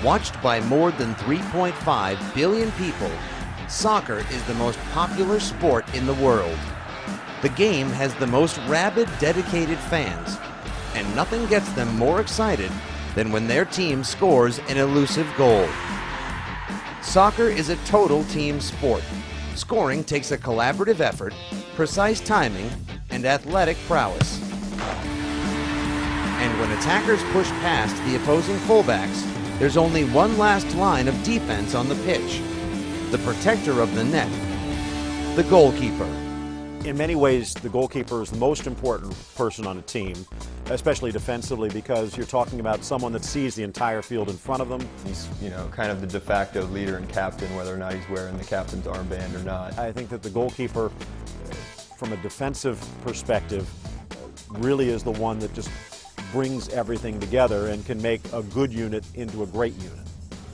Watched by more than 3.5 billion people, soccer is the most popular sport in the world. The game has the most rabid, dedicated fans, and nothing gets them more excited than when their team scores an elusive goal. Soccer is a total team sport. Scoring takes a collaborative effort, precise timing, and athletic prowess. And when attackers push past the opposing fullbacks, there's only one last line of defense on the pitch: the protector of the net, the goalkeeper. In many ways, the goalkeeper is the most important person on a team, especially defensively, because you're talking about someone that sees the entire field in front of them. He's, kind of the de facto leader and captain, whether or not he's wearing the captain's armband or not. I think that the goalkeeper, from a defensive perspective, really is the one that just brings everything together and can make a good unit into a great unit.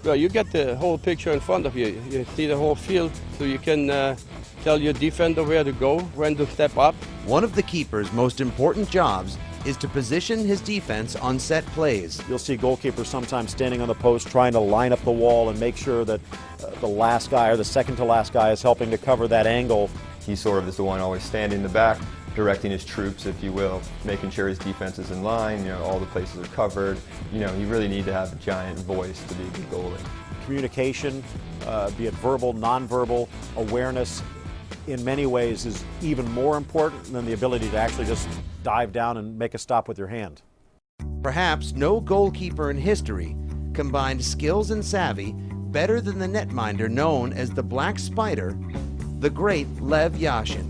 Well, you get the whole picture in front of you. You see the whole field, so you can tell your defender where to go, when to step up. One of the keeper's most important jobs is to position his defense on set plays. You'll see goalkeepers sometimes standing on the post trying to line up the wall and make sure that the last guy or the second to last guy is helping to cover that angle. He sort of is the one always standing in the back, directing his troops, if you will, making sure his defense is in line, all the places are covered. You really need to have a giant voice to be a good goalie. Communication, be it verbal, nonverbal, awareness, in many ways is even more important than the ability to actually just dive down and make a stop with your hand. Perhaps no goalkeeper in history combined skills and savvy better than the netminder known as the Black Spider, the great Lev Yashin.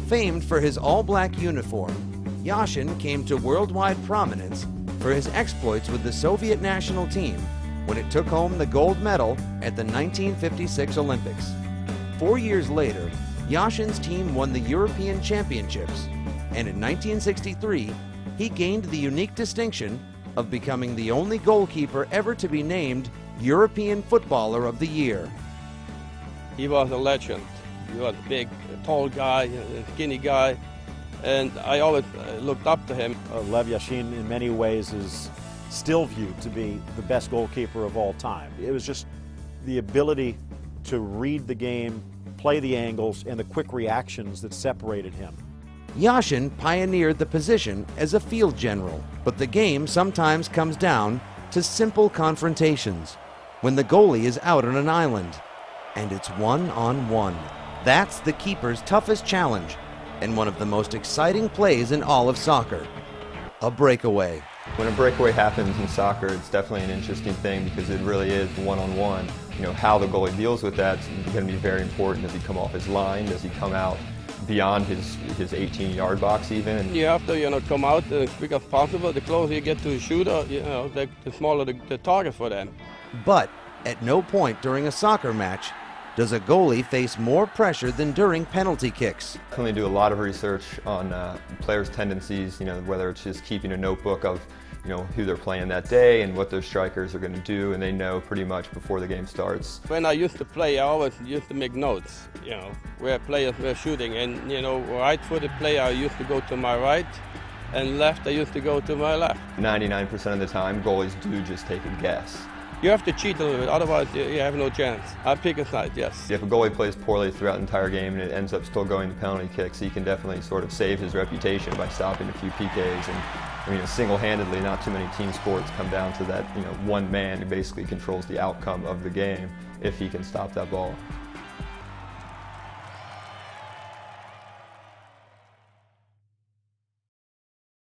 Famed for his all-black uniform, Yashin came to worldwide prominence for his exploits with the Soviet national team when it took home the gold medal at the 1956 Olympics. 4 years later, Yashin's team won the European Championships, and in 1963, he gained the unique distinction of becoming the only goalkeeper ever to be named European Footballer of the Year. He was a legend. He was a big, tall guy, a skinny guy, and I always looked up to him. Lev Yashin, in many ways, is still viewed to be the best goalkeeper of all time. It was just the ability to read the game, play the angles, and the quick reactions that separated him. Yashin pioneered the position as a field general, but the game sometimes comes down to simple confrontations when the goalie is out on an island, and it's one-on-one. That's the keeper's toughest challenge and one of the most exciting plays in all of soccer: a breakaway. When a breakaway happens in soccer, it's definitely an interesting thing because it really is one-on-one. How the goalie deals with that is going to be very important. Does he come off his line? Does he come out beyond his 18-yard box even? You have to come out as quick as possible. The closer you get to the shooter, the smaller the target for them. But at no point during a soccer match does a goalie face more pressure than during penalty kicks. I definitely do a lot of research on players' tendencies, whether it's just keeping a notebook of who they're playing that day and what their strikers are going to do, and they know pretty much before the game starts. When I used to play, I always used to make notes, where players were shooting, and right-footed player, I used to go to my right, and left, I used to go to my left. 99% of the time, goalies do just take a guess. You have to cheat a little bit, otherwise you have no chance. I pick a side, yes. If a goalie plays poorly throughout the entire game and it ends up still going to penalty kicks, he can definitely sort of save his reputation by stopping a few PKs. And single-handedly, not too many team sports come down to that one man who basically controls the outcome of the game if he can stop that ball.